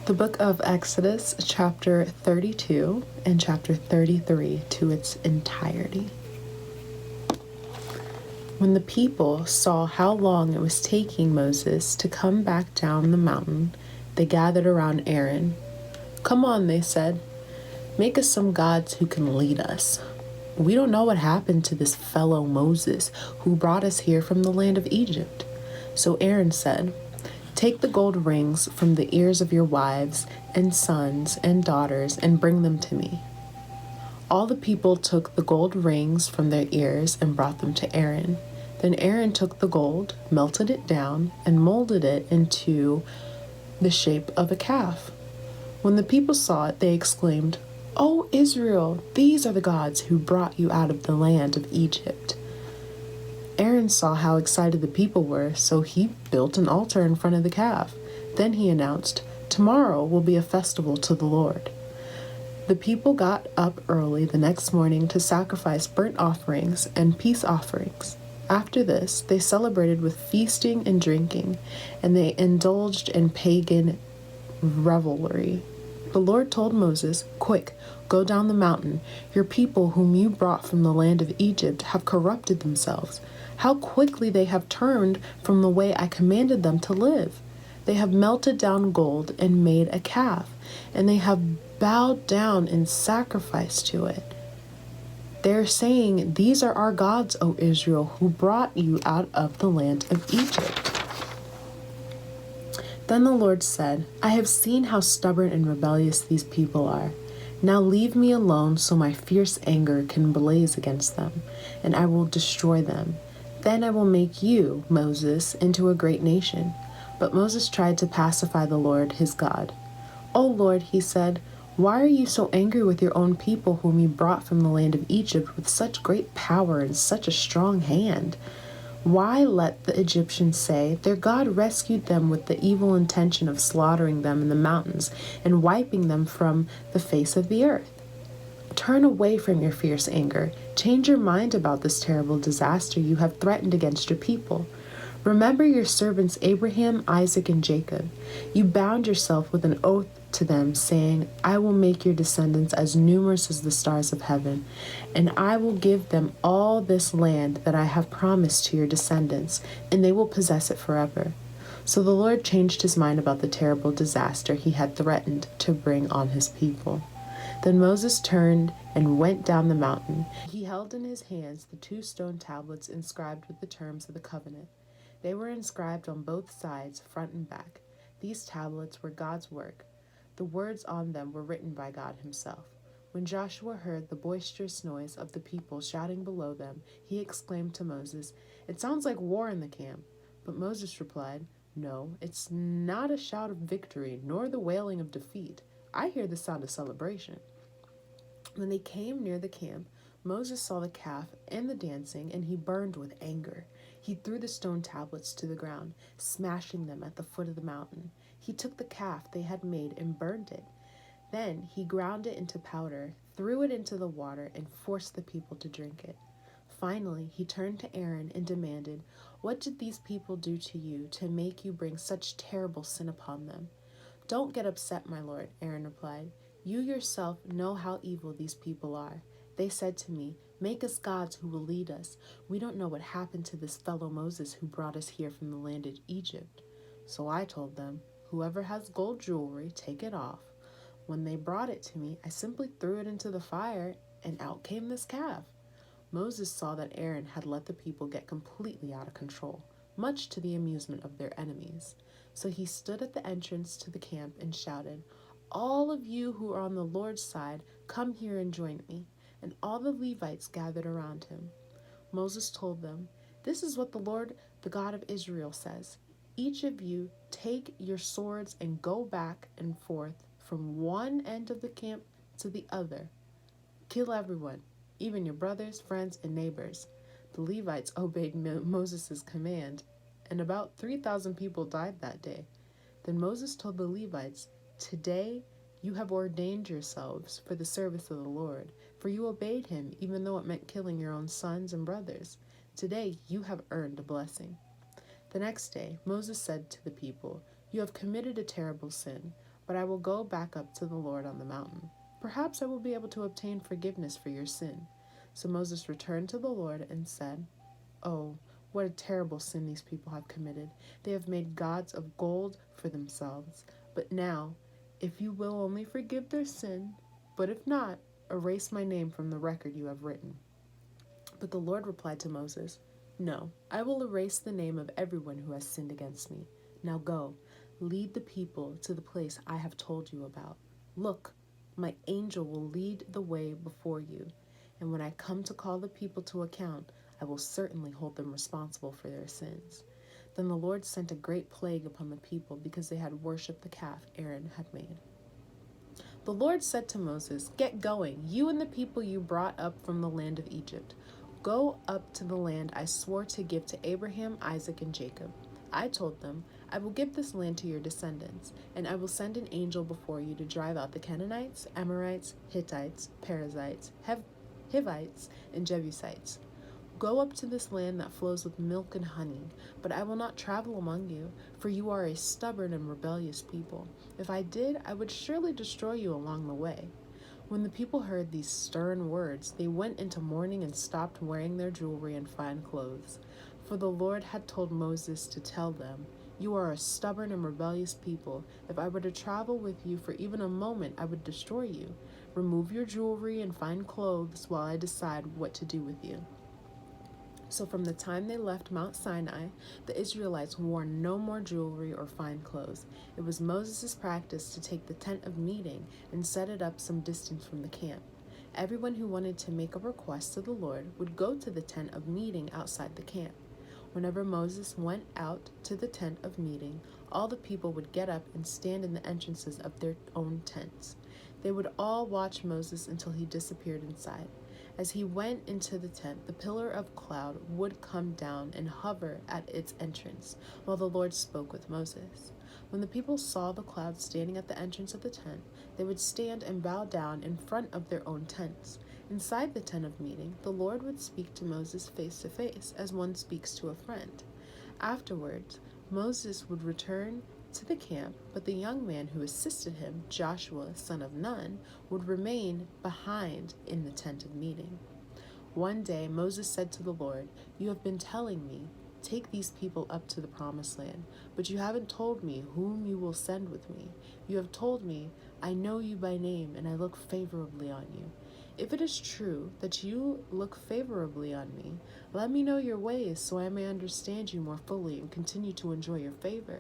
The book of Exodus, chapter 32 and chapter 33 to its entirety. When the people saw how long it was taking Moses to come back down the mountain, they gathered around Aaron. "Come on," they said, "make us some gods who can lead us. We don't know what happened to this fellow Moses who brought us here from the land of Egypt." So Aaron said, "Take the gold rings from the ears of your wives and sons and daughters and bring them to me." All the people took the gold rings from their ears and brought them to Aaron. Then Aaron took the gold, melted it down, and molded it into the shape of a calf. When the people saw it, they exclaimed, "O Israel, these are the gods who brought you out of the land of Egypt." Aaron saw how excited the people were, so he built an altar in front of the calf. Then he announced, "Tomorrow will be a festival to the Lord." The people got up early the next morning to sacrifice burnt offerings and peace offerings. After this, they celebrated with feasting and drinking, and they indulged in pagan revelry. The Lord told Moses, "Quick, go down the mountain. Your people whom you brought from the land of Egypt have corrupted themselves. How quickly they have turned from the way I commanded them to live. They have melted down gold and made a calf, and they have bowed down in sacrifice to it. They're saying, 'These are our gods, O Israel, who brought you out of the land of Egypt.'" Then the Lord said, "I have seen how stubborn and rebellious these people are. Now leave me alone so my fierce anger can blaze against them, and I will destroy them. Then I will make you, Moses, into a great nation." But Moses tried to pacify the Lord, his God. "O Lord," he said, "why are you so angry with your own people whom you brought from the land of Egypt with such great power and such a strong hand? Why let the Egyptians say, 'Their God rescued them with the evil intention of slaughtering them in the mountains and wiping them from the face of the earth?' Turn away from your fierce anger. Change your mind about this terrible disaster you have threatened against your people. Remember your servants Abraham, Isaac, and Jacob. You bound yourself with an oath to them, saying, 'I will make your descendants as numerous as the stars of heaven, and I will give them all this land that I have promised to your descendants, and they will possess it forever.'" So the Lord changed his mind about the terrible disaster he had threatened to bring on his people. Then Moses turned and went down the mountain. He held in his hands the 2 stone tablets inscribed with the terms of the covenant. They were inscribed on both sides, front and back. These tablets were God's work. The words on them were written by God himself. When Joshua heard the boisterous noise of the people shouting below them, he exclaimed to Moses, "It sounds like war in the camp." But Moses replied, "No, it's not a shout of victory, nor the wailing of defeat. I hear the sound of celebration." When they came near the camp, Moses saw the calf and the dancing, and he burned with anger. He threw the stone tablets to the ground, smashing them at the foot of the mountain. He took the calf they had made and burned it. Then he ground it into powder, threw it into the water, and forced the people to drink it. Finally, he turned to Aaron and demanded, "What did these people do to you to make you bring such terrible sin upon them?" "Don't get upset, my lord," Aaron replied. "You yourself know how evil these people are. They said to me, 'Make us gods who will lead us.' We don't know what happened to this fellow Moses who brought us here from the land of Egypt." So I told them, "Whoever has gold jewelry, take it off." When they brought it to me, I simply threw it into the fire, and out came this calf. Moses saw that Aaron had let the people get completely out of control, much to the amusement of their enemies. So he stood at the entrance to the camp and shouted, "All of you who are on the Lord's side, come here and join me." And all the Levites gathered around him. Moses told them, "This is what the Lord, the God of Israel, says. Each of you take your swords and go back and forth from one end of the camp to the other. Kill everyone, even your brothers, friends, and neighbors." The Levites obeyed Moses' command, and about 3,000 people died that day. Then Moses told the Levites, "Today you have ordained yourselves for the service of the Lord, for you obeyed him even though it meant killing your own sons and brothers. Today you have earned a blessing." The next day Moses said to the people, "You have committed a terrible sin. but I will go back up to the Lord on the mountain. Perhaps I will be able to obtain forgiveness for your sin." So Moses returned to the Lord and said, "Oh, what a terrible sin these people have committed. They have made gods of gold for themselves. But now, if you will only forgive their sin, but if not, erase my name from the record you have written." But the Lord replied to Moses, "No, I will erase the name of everyone who has sinned against me. Now go, lead the people to the place I have told you about. Look, my angel will lead the way before you, and when I come to call the people to account, I will certainly hold them responsible for their sins." Then the Lord sent a great plague upon the people because they had worshipped the calf Aaron had made. The Lord said to Moses, "Get going, you and the people you brought up from the land of Egypt. Go up to the land I swore to give to Abraham, Isaac, and Jacob. I told them, I will give this land to your descendants, and I will send an angel before you to drive out the Canaanites, Amorites, Hittites, Perizzites, Hivites, and Jebusites. Go up to this land that flows with milk and honey, but I will not travel among you, for you are a stubborn and rebellious people. If I did, I would surely destroy you along the way." When the people heard these stern words, they went into mourning and stopped wearing their jewelry and fine clothes. For the Lord had told Moses to tell them, "You are a stubborn and rebellious people. If I were to travel with you for even a moment, I would destroy you. Remove your jewelry and fine clothes while I decide what to do with you." So from the time they left Mount Sinai, the Israelites wore no more jewelry or fine clothes. It was Moses' practice to take the tent of meeting and set it up some distance from the camp. Everyone who wanted to make a request to the Lord would go to the tent of meeting outside the camp. Whenever Moses went out to the tent of meeting, all the people would get up and stand in the entrances of their own tents. They would all watch Moses until he disappeared inside. As he went into the tent, the pillar of cloud would come down and hover at its entrance, while the Lord spoke with Moses. When the people saw the cloud standing at the entrance of the tent, they would stand and bow down in front of their own tents. Inside the tent of meeting, the Lord would speak to Moses face to face, as one speaks to a friend. Afterwards, Moses would return to the camp, but the young man who assisted him, Joshua, son of Nun, would remain behind in the tent of meeting. One day Moses said to the Lord, "You have been telling me, 'Take these people up to the promised land,' but you haven't told me whom you will send with me. You have told me, 'I know you by name and I look favorably on you.' If it is true that you look favorably on me, let me know your ways so I may understand you more fully and continue to enjoy your favor.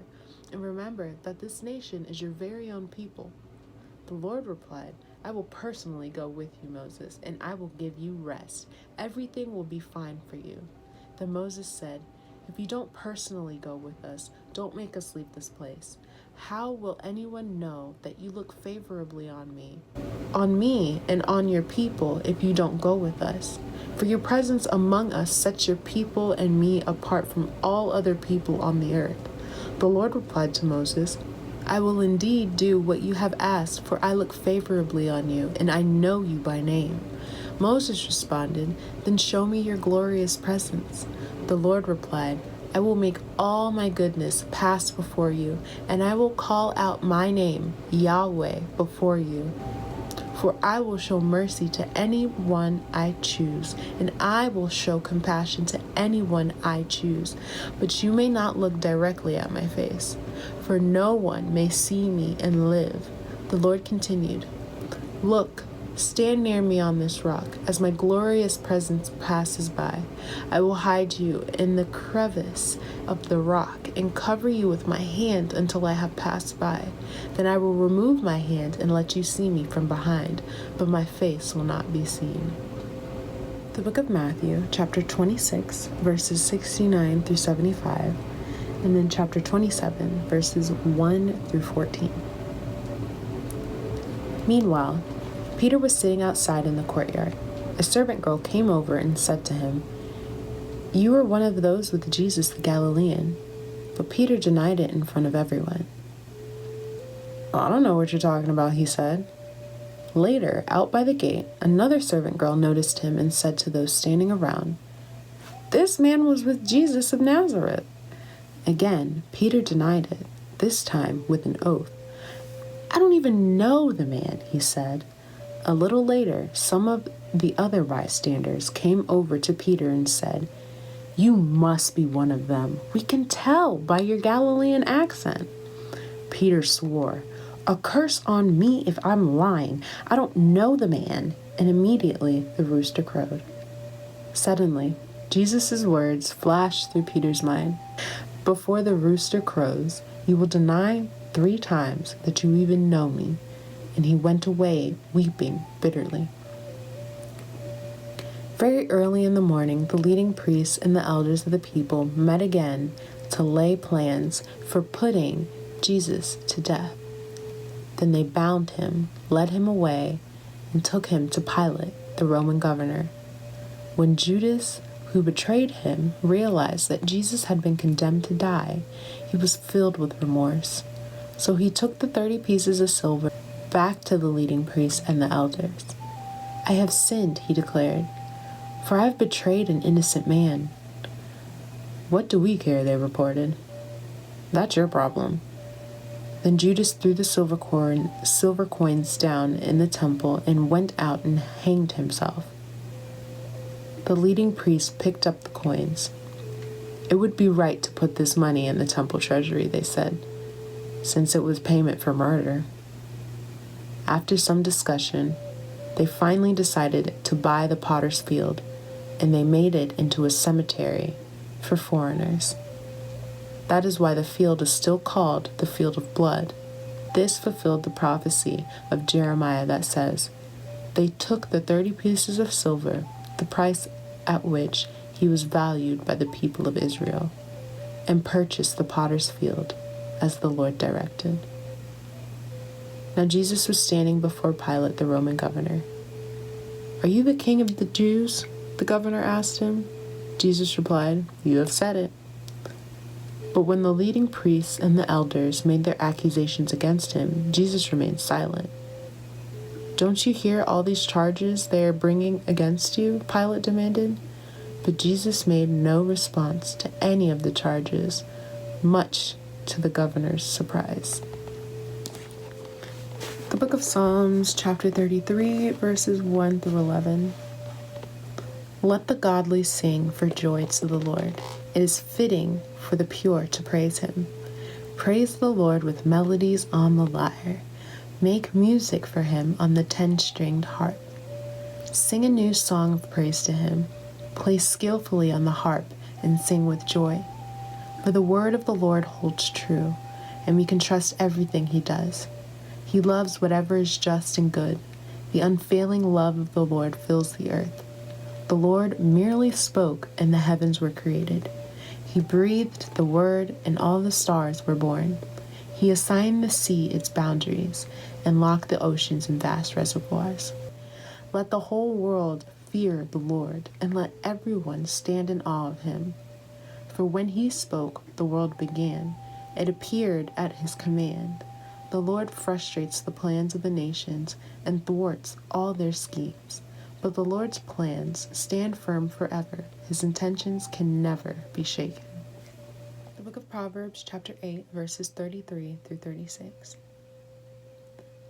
And remember that this nation is your very own people." The Lord replied, "I will personally go with you, Moses, and I will give you rest. Everything will be fine for you." Then Moses said, "If you don't personally go with us, don't make us leave this place. How will anyone know that you look favorably on me and on your people if you don't go with us? For your presence among us sets your people and me apart from all other people on the earth." The Lord replied to Moses, "I will indeed do what you have asked, for I look favorably on you, and I know you by name." Moses responded, "Then show me your glorious presence." The Lord replied, "I will make all my goodness pass before you, and I will call out my name, Yahweh, before you. For I will show mercy to anyone I choose, and I will show compassion to anyone I choose. But you may not look directly at my face, for no one may see me and live." The Lord continued, "Look, stand near me on this rock, as my glorious presence passes by. I will hide you in the crevice of the rock and cover you with my hand until I have passed by. Then I will remove my hand and let you see me from behind, but my face will not be seen." The book of Matthew, chapter 26, verses 69 through 75, and then chapter 27, verses 1 through 14. Meanwhile, Peter was sitting outside in the courtyard. A servant girl came over and said to him, "You are one of those with Jesus the Galilean." But Peter denied it in front of everyone. "I don't know what you're talking about," he said. Later, out by the gate, another servant girl noticed him and said to those standing around, "This man was with Jesus of Nazareth." Again, Peter denied it, this time with an oath. I don't even know the man, he said. A little later, some of the other bystanders came over to Peter and said, "You must be one of them. We can tell by your Galilean accent." Peter swore, "A curse on me if I'm lying. I don't know the man." And immediately the rooster crowed. Suddenly, Jesus' words flashed through Peter's mind. "Before the rooster crows, you will deny 3 times that you even know me." And he went away weeping bitterly. Very early in the morning, the leading priests and the elders of the people met again to lay plans for putting Jesus to death. Then they bound him, led him away, and took him to Pilate, the Roman governor. When Judas, who betrayed him, realized that Jesus had been condemned to die, he was filled with remorse. So he took the 30 pieces of silver back to the leading priests and the elders. "I have sinned," he declared, "for I have betrayed an innocent man." "What do we care?" they reported. "That's your problem." Then Judas threw the silver coins down in the temple and went out and hanged himself. The leading priests picked up the coins. "It would be right to put this money in the temple treasury," they said, "since it was payment for murder." After some discussion, they finally decided to buy the potter's field, and they made it into a cemetery for foreigners. That is why the field is still called the Field of Blood. This fulfilled the prophecy of Jeremiah that says, "They took the 30 pieces of silver, the price at which he was valued by the people of Israel, and purchased the potter's field as the Lord directed." Now Jesus was standing before Pilate, the Roman governor. "Are you the king of the Jews?" the governor asked him. Jesus replied, "You have said it." But when the leading priests and the elders made their accusations against him, Jesus remained silent. "Don't you hear all these charges they are bringing against you?" Pilate demanded. But Jesus made no response to any of the charges, much to the governor's surprise. The book of Psalms, chapter 33, verses 1 through 11. Let the godly sing for joy to the Lord. It is fitting for the pure to praise him. Praise the Lord with melodies on the lyre. Make music for him on the 10-stringed harp. Sing a new song of praise to him. Play skillfully on the harp and sing with joy. For the word of the Lord holds true, and we can trust everything he does. He loves whatever is just and good. The unfailing love of the Lord fills the earth. The Lord merely spoke, and the heavens were created. He breathed the word, and all the stars were born. He assigned the sea its boundaries, and locked the oceans in vast reservoirs. Let the whole world fear the Lord, and let everyone stand in awe of him. For when he spoke, the world began. It appeared at his command. The Lord frustrates the plans of the nations and thwarts all their schemes. But the Lord's plans stand firm forever. His intentions can never be shaken. The book of Proverbs, chapter 8, verses 33 through 36.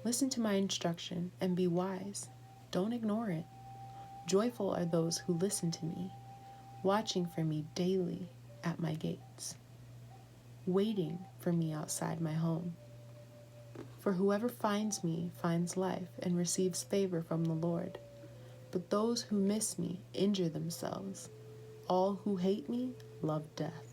Listen to my instruction and be wise. Don't ignore it. Joyful are those who listen to me, watching for me daily at my gates, waiting for me outside my home. For whoever finds me finds life and receives favor from the Lord. But those who miss me injure themselves. All who hate me love death.